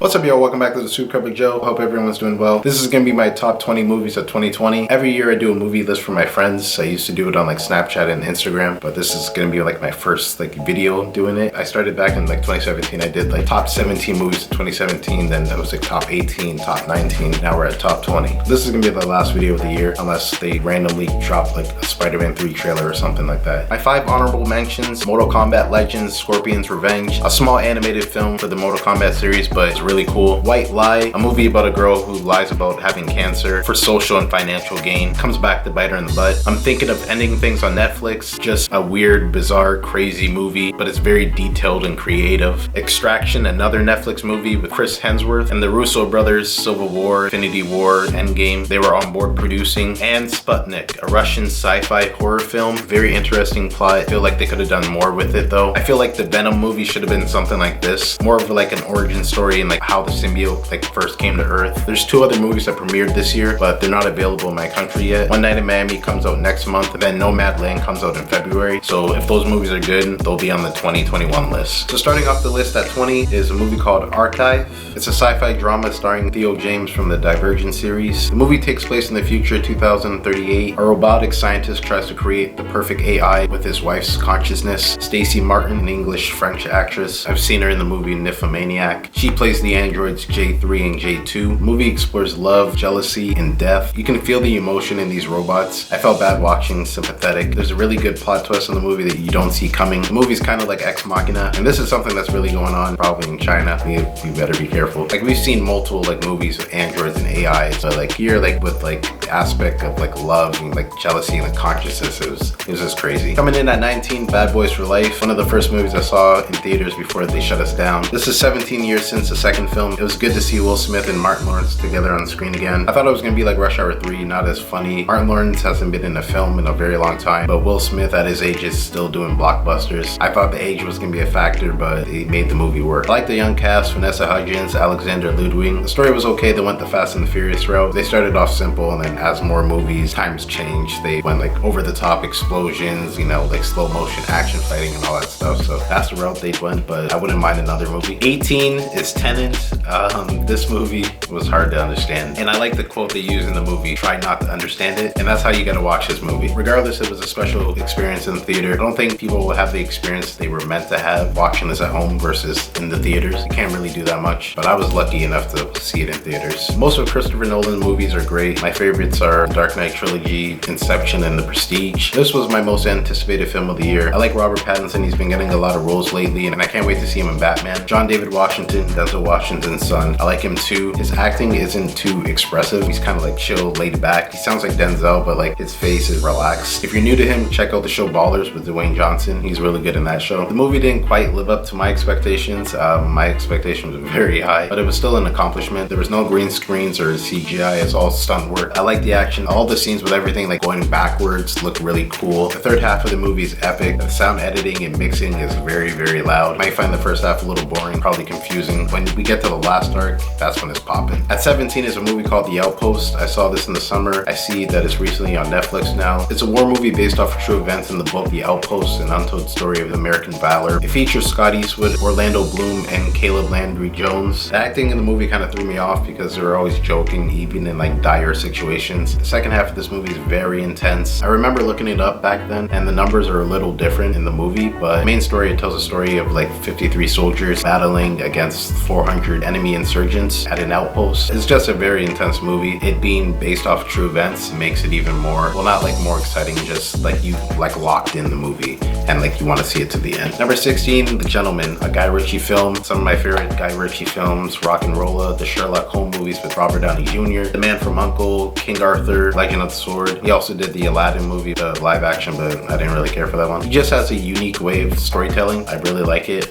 What's up, y'all? Welcome back to the SuperCupofJoe. Hope everyone's doing well. This is gonna be my top 20 movies of 2020. Every year I do a movie list for my friends. I used to do it on like Snapchat and Instagram, but this is gonna be like my first video doing it. I started back in 2017. I did like top 17 movies of 2017, then that was like top 18, top 19. Now we're at top 20. This is gonna be the last video of the year unless they randomly drop like a Spider-Man 3 trailer or something like that. My 5 honorable mentions: Mortal Kombat Legends, Scorpion's Revenge, a small animated film for the Mortal Kombat series, but it's really cool. White Lie, a movie about a girl who lies about having cancer for social and financial gain, comes back to bite her in the butt. I'm thinking of ending things on Netflix, just a weird, bizarre, crazy movie, but it's very detailed and creative. Extraction, another Netflix movie with Chris Hemsworth and the Russo brothers, Civil War, Infinity War, Endgame, they were on board producing. And Sputnik, a Russian sci-fi horror film, very interesting plot. I feel like they could have done more with it though. I feel like the Venom movie should have been something like this, more of like an origin story and like how the symbiote first came to Earth. There's 2 other movies that premiered this year, but they're not available in my country yet. One Night in Miami comes out next month, and then Nomadland comes out in February. So if those movies are good, they'll be on the 2021 list. So starting off the list at 20 is a movie called Archive. It's a sci-fi drama starring Theo James from the Divergent series. The movie takes place in the future 2038. A robotic scientist tries to create the perfect AI with his wife's consciousness. Stacey Martin, an English-French actress. I've seen her in the movie Nymphomaniac. She plays the androids J3 and J2. The movie explores love, jealousy, and death. You can feel the emotion in these robots. I felt bad watching, sympathetic. There's a really good plot twist in the movie that you don't see coming. The movie's kind of like Ex Machina, and this is something that's really going on probably in China. We better be careful. We've seen multiple movies with androids and AI, so here with the aspect of love and jealousy and consciousness, it was just crazy. Coming in at 19, Bad Boys for Life, one of the first movies I saw in theaters before they shut us down. This is 17 years since the second film. It was good to see Will Smith and Martin Lawrence together on screen again. I thought it was gonna be like Rush Hour 3, not as funny. Martin Lawrence hasn't been in a film in a very long time, but Will Smith at his age is still doing blockbusters. I thought the age was gonna be a factor, but it made the movie work. I like the young cast: Vanessa Hudgens, Alexander Ludwig. The story was okay. They went the Fast and the Furious route. They started off simple, and then as more movies, times changed, they went over the top explosions, slow motion action fighting and all that stuff. So that's the route they went, but I wouldn't mind another movie. 18 is Tenet. This movie was hard to understand, and I like the quote they use in the movie: try not to understand it. And that's how you gotta watch this movie. Regardless, it was a special experience in the theater. I don't think people will have the experience they were meant to have watching this at home versus in the theaters. You can't really do that much, but I was lucky enough to see it in theaters. Most of Christopher Nolan's movies are great. My favorites are Dark Knight trilogy, Inception, and The Prestige. This was my most anticipated film of the year. I like Robert Pattinson. He's been getting a lot of roles lately, and I can't wait to see him in Batman. John David Washington, Denzel Washington's son. I like him too. His acting isn't too expressive. He's kind of chill, laid back. He sounds like Denzel, but his face is relaxed. If you're new to him, check out the show Ballers with Dwayne Johnson. He's really good in that show. The movie didn't quite live up to my expectations. My expectations were very high, but it was still an accomplishment. There was no green screens or CGI. It's all stunt work. I like the action. All the scenes with everything going backwards look really cool. The third half of the movie is epic. The sound editing and mixing is very, very loud. You might find the first half a little boring, probably confusing. When we get to the last arc, that's when it's popping. At 17 is a movie called The Outpost. I saw this in the summer. I see that it's recently on Netflix now. It's a war movie based off of true events in the book The Outpost, an untold story of American valor. It features Scott Eastwood, Orlando Bloom, and Caleb Landry Jones. The acting in the movie kind of threw me off because they were always joking, even in dire situations. The second half of this movie is very intense. I remember looking it up back then, and the numbers are a little different in the movie, but the main story, it tells a story of 53 soldiers battling against 400 enemy insurgents at an outpost. It's just a very intense movie. It being based off true events makes it even more, well, not more exciting, just you locked in the movie and you want to see it to the end. Number 16, The Gentleman, a Guy Ritchie film. Some of my favorite Guy Ritchie films: Rock and Rolla, the Sherlock Holmes movies with Robert Downey Jr., The Man from U.N.C.L.E., King Arthur, Legend of the Sword. He also did the Aladdin movie, the live action, but I didn't really care for that one. He just has a unique way of storytelling. I really like it.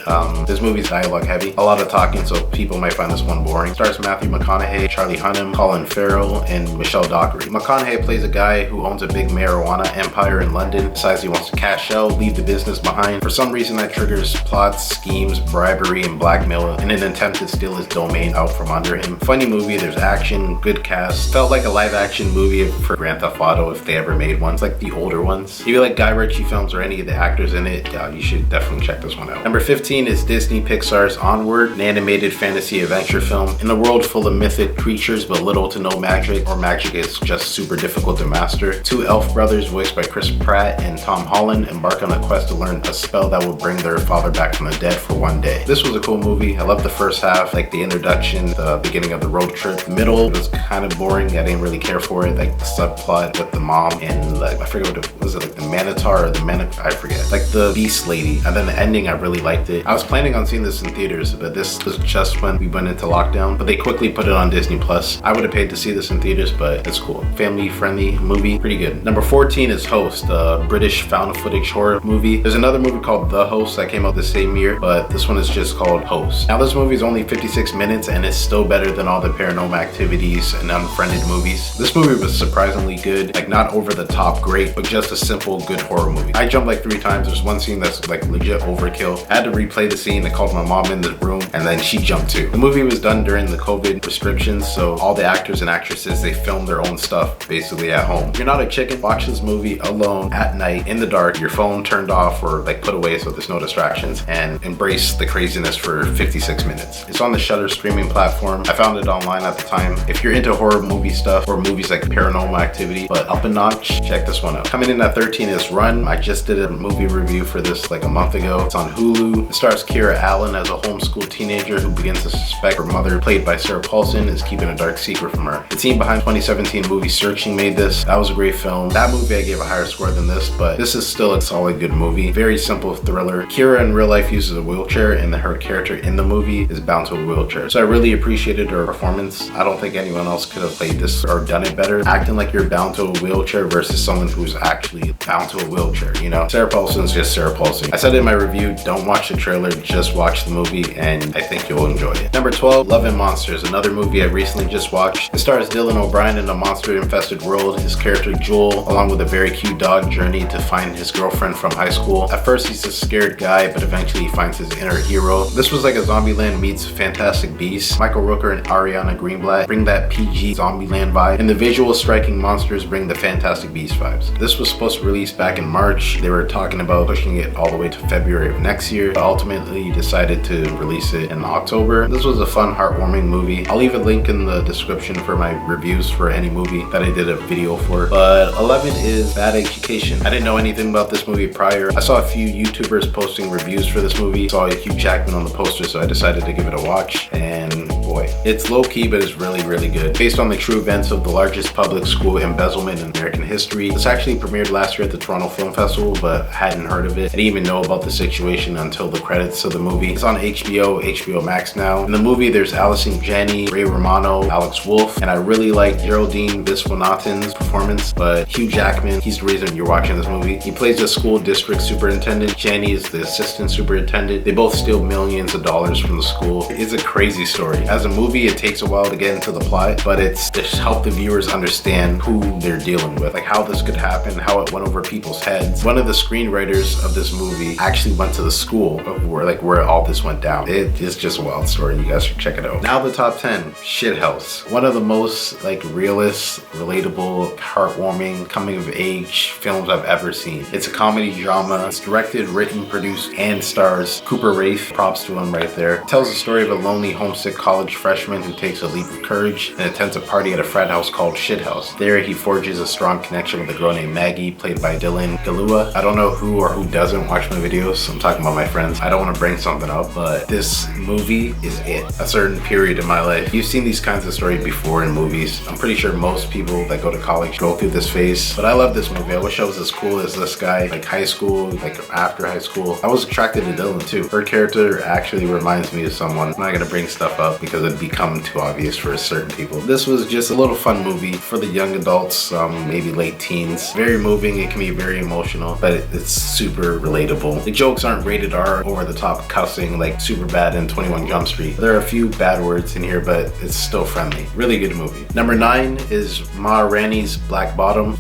This movie's dialogue heavy, a lot of talking, so people might find this one boring. It stars Matthew McConaughey, Charlie Hunnam, Colin Farrell, and Michelle Dockery. McConaughey plays a guy who owns a big marijuana empire in London, decides he wants to cash out, leave the business behind. For some reason that triggers plots, schemes, bribery, and blackmail in an attempt to steal his domain out from under him. Funny movie, there's action, good cast. Felt like a live action movie for Grand Theft Auto if they ever made one. It's the older ones. If you like Guy Ritchie films or any of the actors in it, you should should definitely check this one out. Number 15 is Disney Pixar's Onward, an animated fantasy adventure film. In a world full of mythic creatures but little to no magic, or magic is just super difficult to master, two elf brothers voiced by Chris Pratt and Tom Holland embark on a quest to learn a spell that will bring their father back from the dead for one day. This was a cool movie. I loved the first half, like the introduction, the beginning of the road trip. The middle was kind of boring. I didn't really care for it. Like the subplot with the mom and like, I forget what it was, like the Minotaur or the I forget. Like the beast lady. And then the ending, I really liked it. I was planning on seeing this in theaters, but this was just when we went into lockdown. But they quickly put it on Disney Plus. I would have paid to see this in theaters, but it's cool. Family friendly movie, pretty good. Number 14 is Host, a British found footage horror movie. There's another movie called The Host that came out the same year, but this one is just called Host. Now this movie is only 56 minutes and it's still better than all the Paranormal Activities and Unfriended movies. This movie was surprisingly good, like not over the top great, but just a simple good horror movie. I jumped like 3 times. There's one scene that's like legit overkill. I had to replay the scene. I called my mom in the room and then she jumped too. The movie was done during the COVID restrictions, so all the actors and actresses, they filmed their own stuff basically at home. If you're not a chicken, watch this movie alone at night in the dark, your phone turned off or like put away so there's no distractions, and embrace the craziness for 56 minutes. It's on the Shudder streaming platform. I found it online at the time. If you're into horror movie stuff or movies like Paranormal Activity but up a notch, check this one out. Coming in at 13 is Run. I just did a movie review for this like a month ago. It's on Hulu. It stars Kira Allen as a homeschool teenager who begins to suspect her mother, played by Sarah Paulson, is keeping a dark secret from her. The team behind 2017 movie Searching made this. That was a great film. That movie I gave a higher score than this, but this is still a solid good movie. Very simple thriller. Kira in real life uses a wheelchair and her character in the movie is bound to a wheelchair. So I really appreciated her performance. I don't think anyone else could have played this or done it better. Acting like you're bound to a wheelchair versus someone who's actually bound to a wheelchair, you know? Sarah Paulson's just Sarah Paulson. I said in my review, don't watch the trailer, just watch the movie and I think you'll enjoy it. Number 12, Love and Monsters, another movie I recently just watched. It stars Dylan O'Brien in a monster-infested world. His character Joel, along with a very cute dog, journey to find his girlfriend from high school. At first he's a scared guy, but eventually he finds his inner hero. This was like a Zombieland meets Fantastic Beasts. Michael Rooker and Ariana Greenblatt bring that PG Zombieland vibe, and the visual striking monsters bring the Fantastic Beasts vibes. This was supposed to release back in March. They were talking about pushing it all the way to February of next year, but ultimately decided to release it in October. This was a fun, heartwarming movie. I'll leave a link in the description for my reviews for any movie that I did a video for. But 11 is Bad Education. I didn't know anything about this movie prior. I saw a few YouTubers posting reviews for this movie. Saw Hugh Jackman on the poster, so I decided to give it a watch, and boy, it's low-key, but it's really, really good. Based on the true events of the largest public school embezzlement in American history. This actually premiered last year at the Toronto Film Festival, but hadn't heard of it. I didn't even know about the situation until the credits of the movie. It's on HBO Max now. In the movie, there's Allison Janney, Ray Romano, Alex Wolff, and I really like Geraldine Viswanathan's performance, but Hugh Jackman, he's the reason you're watching this movie. He plays the school district superintendent. Janney is the assistant superintendent. They both steal millions of dollars from the school. It's a crazy story. As a movie, it takes a while to get into the plot, but it's to help the viewers understand who they're dealing with, like how this could happen, how it went over people's heads. One of the screenwriters of this movie actually went to the school of where all this went down. It is just a wild story. You guys should check it out. Now the top 10, Shithouse. One of the most like realist, relatable, heartwarming, coming of age films I've ever seen. It's a comedy drama. It's directed, written, produced, and stars Cooper Raiff. Props to him right there. It tells the story of a lonely, homesick college freshman who takes a leap of courage and attends a party at a frat house called Shithouse. There he forges a strong connection with a girl named Maggie, played by Dylan Galua. I don't know who or who doesn't watch my videos. I'm talking about my friends. I don't want to bring something up, but this movie is it. A certain period in my life. You've seen these kinds of stories before in movies. I'm pretty sure most people that go to college go through this phase, but I love this movie. I wish I was as cool as this guy, like high school, like after high school. I was attracted to Dylan too. Her character actually reminds me of someone. I'm not gonna bring stuff up because it'd become too obvious for certain people. This was just a little fun movie for the young adults, maybe late teens. Very moving, it can be very emotional, but it's super relatable. The jokes aren't rated R, over the top cussing like Superbad and 21 Jump Street. There are a few bad words in here, but it's still friendly. Really good movie. Number 9 is Ma Rainey's Black Bottom.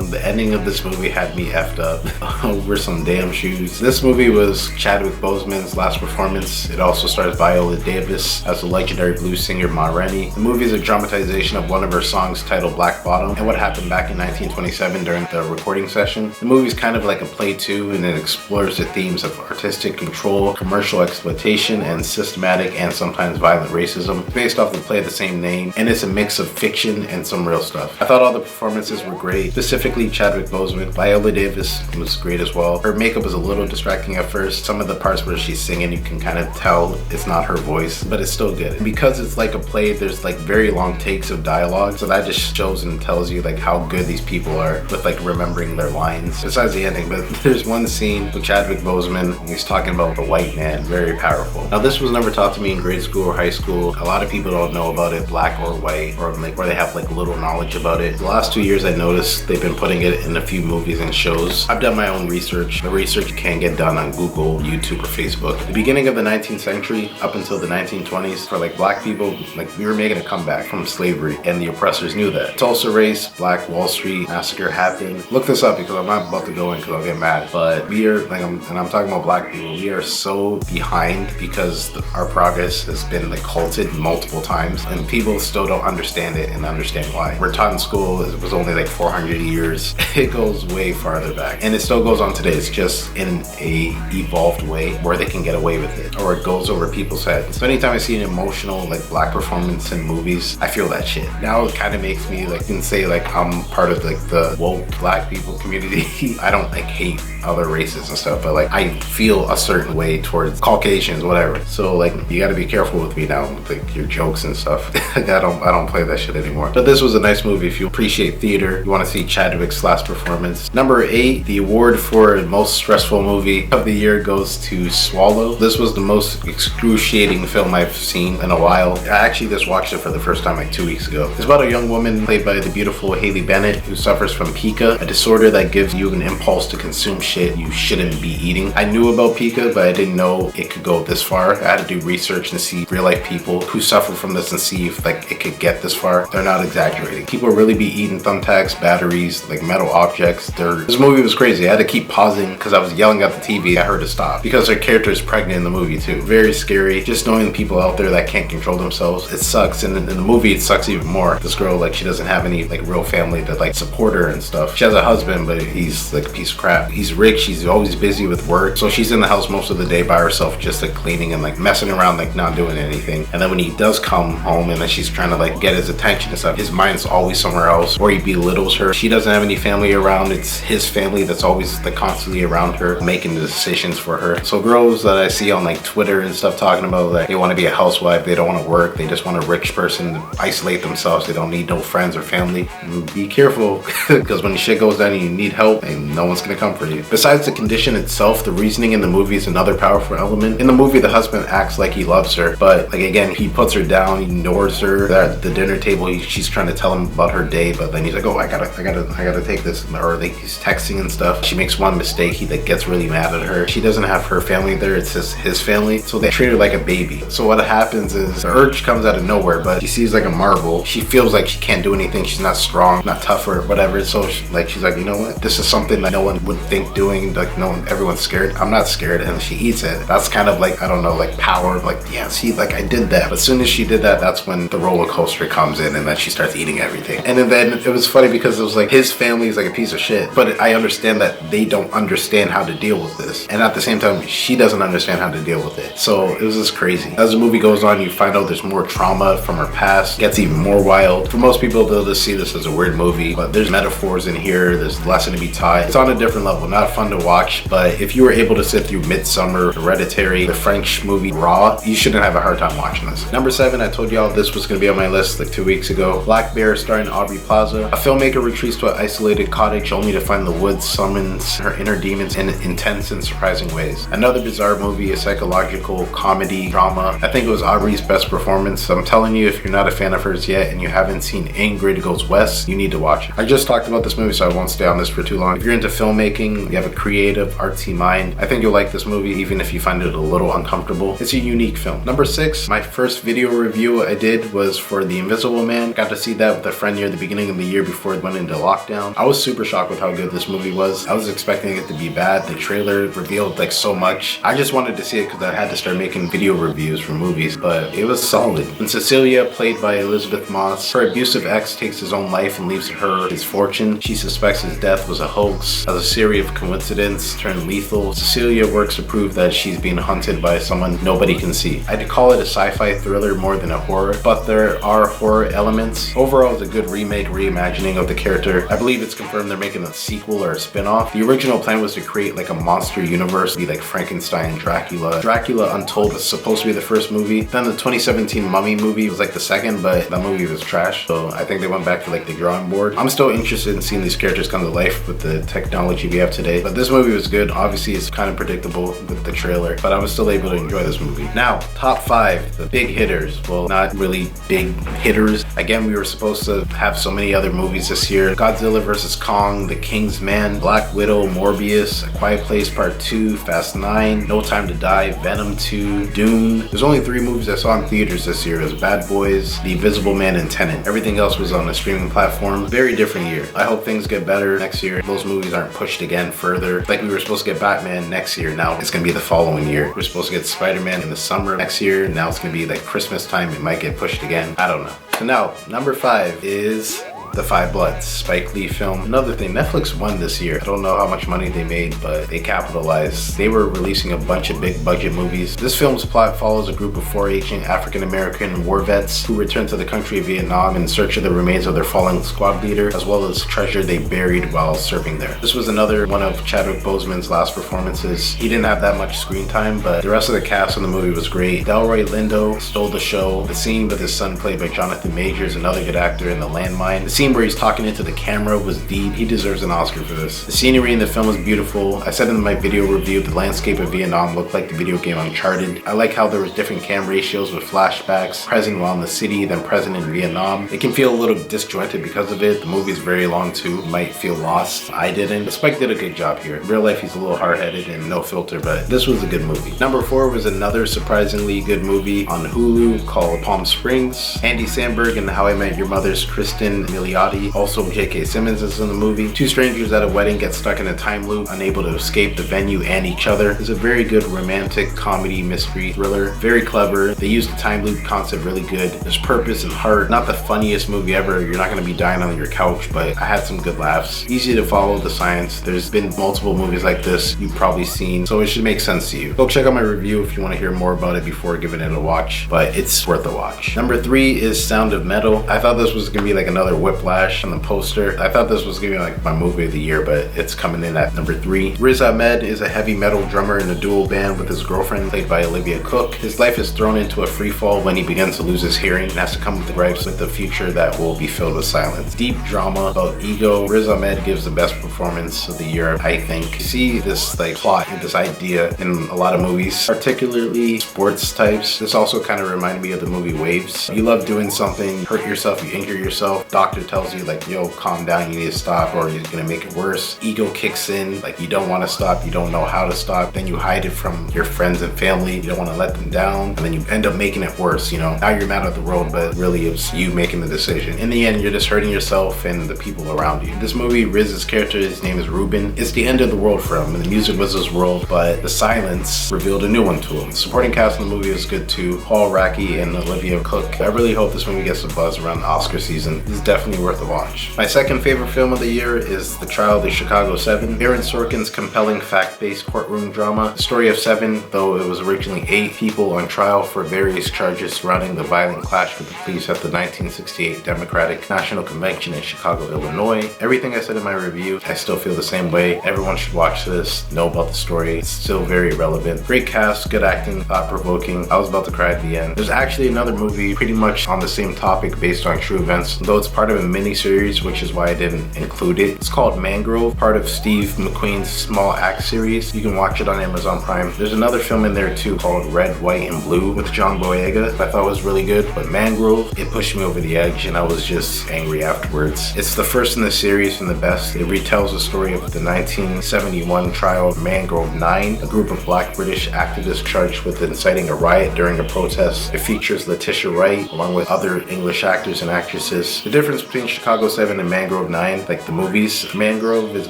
The ending of this movie had me effed up over some damn shoes. This movie was Chadwick Boseman's last performance. It also stars Viola Davis as the legendary legendary blues singer Ma Rainey. The movie is a dramatization of one of her songs titled Black Bottom and what happened back in 1927 during the recording session. The movie is kind of like a play too, and it explores the themes of artistic control, commercial exploitation, and systematic and sometimes violent racism. It's based off the play of the same name, and it's a mix of fiction and some real stuff. I thought all the performances were great, specifically Chadwick Boseman. Viola Davis was great as well. Her makeup was a little distracting at first. Some of the parts where she's singing, you can kind of tell it's not her voice, but it's still good. And because it's like a play, there's like very long takes of dialogue, so that just shows and tells you like how good these people are with like remembering their lines, besides the ending. But there's one scene with Chadwick Boseman, and he's talking about the white man, very powerful. Now this was never taught to me in grade school or high school. A lot of people don't know about it, black or white, or like where they have like little knowledge about it. The last 2 years I noticed they've been putting it in a few movies and shows. I've done my own research. The research can't get done on Google, YouTube, or Facebook. The beginning of the 19th century up until the 1920s, for like black people, like we were making a comeback from slavery, and the oppressors knew that. Tulsa race, Black Wall Street massacre happened. Look this up because I'm not about to go in because I'll get mad. But we are like, I'm talking about black people. We are so behind because our progress has been like halted multiple times, and people still don't understand it and understand why. We're taught in school it was only like 400 years. It goes way farther back, and it still goes on today. It's just in a evolved way where they can get away with it, or it goes over people's heads. So anytime I see an emotional like black performance in movies, I feel that shit. Now it kind of makes me like, can say like I'm part of like the woke black people community. I don't like hate other races and stuff, but like I feel a certain way towards Caucasians, whatever. So like you got to be careful with me now with like your jokes and stuff. I don't play that shit anymore. But this was a nice movie. If you appreciate theater, you want to see Chadwick's last performance. Number 8, the award for most stressful movie of the year goes to Swallow. This was the most excruciating film I've seen in a while. I actually just watched it for the first time like 2 weeks ago. It's about a young woman played by the beautiful Haley Bennett who suffers from pica, a disorder that gives you an impulse to consume shit you shouldn't be eating. I knew about pica, but I didn't know it could go this far. I had to do research and see real life people who suffer from this and see if like it could get this far. They're not exaggerating. People really be eating thumbtacks, batteries, like metal objects. This movie was crazy. I had to keep pausing because I was yelling at the TV. I heard to stop because her character is pregnant in the movie too. Very scary. Just knowing people out there that can't control themselves, it sucks. And in the movie it sucks even more. This girl, like, she doesn't have any like real family that like support her and stuff. She has a husband, but he's like a piece of crap. He's rich. She's always busy with work, so she's in the house most of the day by herself, just like cleaning and like messing around, like not doing anything. And then when he does come home and then she's trying to like get his attention and stuff, his mind's always somewhere else, or he belittles her. She doesn't have any family around. It's his family that's always like constantly around her, making the decisions for her. So girls that I see on like Twitter and stuff talking about like they want to be a housewife, they don't want to work, they just want a rich person to isolate themselves, they don't need no friends or family. Be careful because when shit goes down and you need help, and no one's gonna come for you. Besides the condition itself, the reasoning in the movie is another powerful element. In the movie, the husband acts like he loves her, but like again, he puts her down, he ignores her. At the dinner table, she's trying to tell him about her day, but then he's like, oh, I gotta take this, or like he's texting and stuff. She makes one mistake, he like gets really mad at her. She doesn't have her family there, it's just his family, so they treat her like a baby. So what happens is the urge comes out of nowhere, but she sees like a marble. She feels like she can't do anything, she's not strong, not tough or whatever. So she's like, you know what? This is something that no one would think doing. Like everyone's scared. I'm not scared, and she eats it. That's kind of like, I don't know, like power. Like, yeah, see, like I did that. But as soon as she did that, that's when the roller coaster comes in, and then she starts eating everything. And then it was funny because it was like his family is like a piece of shit, but I understand that they don't understand how to deal with this, and at the same time, she doesn't understand how to deal with it. So it was just crazy. As the movie goes on, you find out there's more trauma from her past. It gets even more wild. For most people, they'll just see this as a weird movie, but there's metaphors in here. There's a lesson to be taught. It's on a different level. Not fun to watch, but if you were able to sit through Midsummer, Hereditary, the French movie Raw, you shouldn't have a hard time watching this. Number 7, I told y'all this was going to be on my list like 2 weeks ago. Black Bear, starring Aubrey Plaza. A filmmaker retreats to an isolated cottage only to find the woods summons her inner demons in intense and surprising ways. Another bizarre movie, a psychological comedy drama. I think it was Aubrey's best performance. I'm telling you, if you're not a fan of hers yet and you haven't seen Ingrid Goes West, you need to watch it. I just talked about this movie, so I won't stay on this for too long. If you're into filmmaking, you have a creative, artsy mind, I think you'll like this movie even if you find it a little uncomfortable. It's a unique film. Number 6, my first video review I did was for The Invisible Man. Got to see that with a friend near the beginning of the year before it went into lockdown. I was super shocked with how good this movie was. I was expecting it to be bad. The trailer revealed like so much. I just wanted to see it because I had to start making video reviews for movies, but but it was solid. And Cecilia, played by Elizabeth Moss, her abusive ex takes his own life and leaves her his fortune. She suspects his death was a hoax. As a series of coincidences turn lethal, Cecilia works to prove that she's being hunted by someone nobody can see. I'd call it a sci-fi thriller more than a horror, but there are horror elements. Overall, it's a good remake, reimagining of the character. I believe it's confirmed they're making a sequel or a spin-off. The original plan was to create like a monster universe, be like Frankenstein, Dracula. Dracula Untold was supposed to be the first movie. Then the 2017 Mummy movie was like the second, but that movie was trash. So I think they went back to like the drawing board. I'm still interested in seeing these characters come to life with the technology we have today. But this movie was good. Obviously, it's kind of predictable with the trailer, but I was still able to enjoy this movie. Now, top 5, the big hitters. Well, not really big hitters. Again, we were supposed to have so many other movies this year. Godzilla vs. Kong, The King's Man, Black Widow, Morbius, A Quiet Place Part 2, Fast 9, No Time to Die, Venom 2, Dune. There's only 3 movies I saw in theaters this year. It was Bad Boys, The Invisible Man, and Tenet. Everything else was on a streaming platform. Very different year. I hope things get better next year. Those movies aren't pushed again further. Like we were supposed to get Batman next year, now it's gonna be the following year. We're supposed to get Spider-Man in the summer next year, now it's gonna be like Christmas time. It might get pushed again. I don't know. So now, number 5 is The Five Bloods, Spike Lee film. Another thing, Netflix won this year. I don't know how much money they made, but they capitalized. They were releasing a bunch of big budget movies. This film's plot follows a group of 4 ancient African-American war vets who return to the country of Vietnam in search of the remains of their fallen squad leader, as well as treasure they buried while serving there. This was another one of Chadwick Boseman's last performances. He didn't have that much screen time, but the rest of the cast in the movie was great. Delroy Lindo stole the show. The scene with his son, played by Jonathan Majors, another good actor in The Landmine. The scene where he's talking into the camera was deep. He deserves an Oscar for this. The scenery in the film was beautiful. I said in my video review, the landscape of Vietnam looked like the video game Uncharted. I like how there was different cam ratios with flashbacks, present while in the city, then present in Vietnam. It can feel a little disjointed because of it. The movie's very long too. You might feel lost. I didn't. But Spike did a good job here. In real life, he's a little hard-headed and no filter, but this was a good movie. Number 4 was another surprisingly good movie on Hulu called Palm Springs. Andy Samberg and How I Met Your Mother's Kristen Milioti. Also, J.K. Simmons is in the movie. 2 strangers at a wedding get stuck in a time loop, unable to escape the venue and each other. It's a very good romantic comedy mystery thriller. Very clever. They use the time loop concept really good. There's purpose and heart. Not the funniest movie ever. You're not going to be dying on your couch, but I had some good laughs. Easy to follow the science. There's been multiple movies like this you've probably seen, so it should make sense to you. Go check out my review if you want to hear more about it before giving it a watch, but it's worth a watch. Number 3 is Sound of Metal. I thought this was going to be like another Whiplash on the poster. I thought this was gonna be like my movie of the year, but it's coming in at number 3. Riz Ahmed is a heavy metal drummer in a duo band with his girlfriend, played by Olivia Cook. His life is thrown into a free fall when he begins to lose his hearing and has to come with the gripes with the future that will be filled with silence. Deep drama about ego. Riz Ahmed gives the best performance of the year, I think. You see this like plot and this idea in a lot of movies, particularly sports types. This also kind of reminded me of the movie Waves. You love doing something, hurt yourself, you injure yourself. Doctor tells you like, yo, calm down, you need to stop or you're gonna make it worse. Ego kicks in, like you don't want to stop, you don't know how to stop, then you hide it from your friends and family, you don't want to let them down, and then you end up making it worse, you know. Now you're mad at the world, but really it's you making the decision. In the end, you're just hurting yourself and the people around you. This movie, Riz's character, his name is Ruben. It's the end of the world for him, and the music was his world, but the silence revealed a new one to him. The supporting cast in the movie was good too. Paul Raci and Olivia Cook. I really hope this movie gets a buzz around the Oscar season. This is definitely worth a watch. My second favorite film of the year is The Trial of the Chicago 7. Aaron Sorkin's compelling fact-based courtroom drama. The story of 7, though it was originally 8 people on trial for various charges surrounding the violent clash with the police at the 1968 Democratic National Convention in Chicago, Illinois. Everything I said in my review, I still feel the same way. Everyone should watch this, know about the story. It's still very relevant. Great cast, good acting, thought-provoking. I was about to cry at the end. There's actually another movie pretty much on the same topic based on true events, though it's part of a mini-series, which is why I didn't include it. It's called Mangrove, part of Steve McQueen's Small Axe series. You can watch it on Amazon Prime. There's another film in there too called Red, White, and Blue with John Boyega. I thought was really good, but Mangrove, it pushed me over the edge and I was just angry afterwards. It's the first in the series and the best. It retells the story of the 1971 trial of Mangrove 9, a group of Black British activists charged with inciting a riot during a protest. It features Letitia Wright along with other English actors and actresses. The difference between between Chicago 7 and Mangrove 9, like the movies. Mangrove is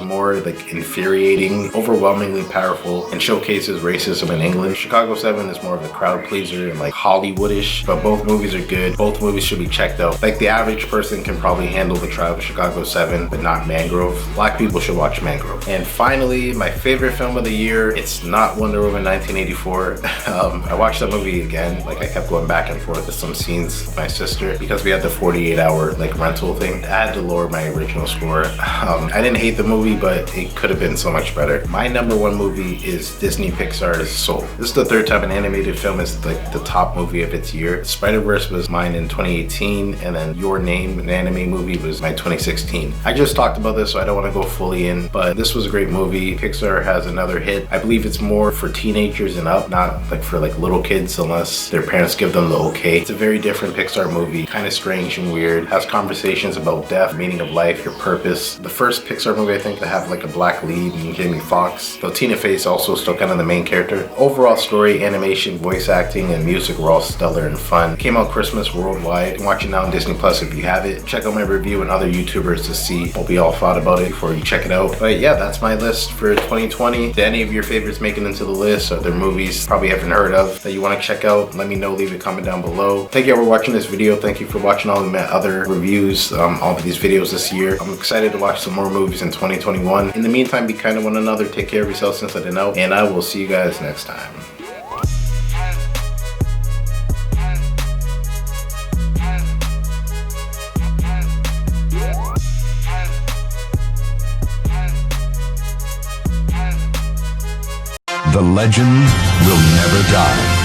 more like infuriating, overwhelmingly powerful, and showcases racism in England. Chicago 7 is more of a crowd pleaser and like Hollywoodish, but both movies are good. Both movies should be checked out. Like the average person can probably handle the Trial of Chicago 7, but not Mangrove. Black people should watch Mangrove. And finally, my favorite film of the year, it's not Wonder Woman 1984. I watched that movie again. Like I kept going back and forth with some scenes with my sister because we had the 48-hour like rental thing. I had to lower my original score. I didn't hate the movie, but it could have been so much better. My number one movie is Disney Pixar's Soul. This is the third time an animated film is like the top movie of its year. Spider-Verse was mine in 2018, and then Your Name, an anime movie, was my 2016. I just talked about this, so I don't want to go fully in, but this was a great movie. Pixar has another hit. I believe it's more for teenagers and up, not like for like little kids unless their parents give them the okay. It's a very different Pixar movie, kind of strange and weird. Has conversations about death, meaning of life, your purpose. The first Pixar movie I think to have like a black lead and Jamie Foxx. Though Tina Fey's also still kind of the main character. Overall story, animation, voice acting, and music were all stellar and fun. It came out Christmas worldwide. You can watch it now on Disney Plus if you have it. Check out my review and other YouTubers to see what we all thought about it before you check it out. But yeah, that's my list for 2020. Did any of your favorites make it into the list? Are there movies probably haven't heard of that you want to check out? Let me know, leave a comment down below. Thank you for watching this video. Thank you for watching all of my other reviews, all of these videos this year. I'm excited to watch some more movies in 2021. In the meantime, be kind to one another, take care of yourselves since I didn't know, and I will see you guys next time. The legend will never die.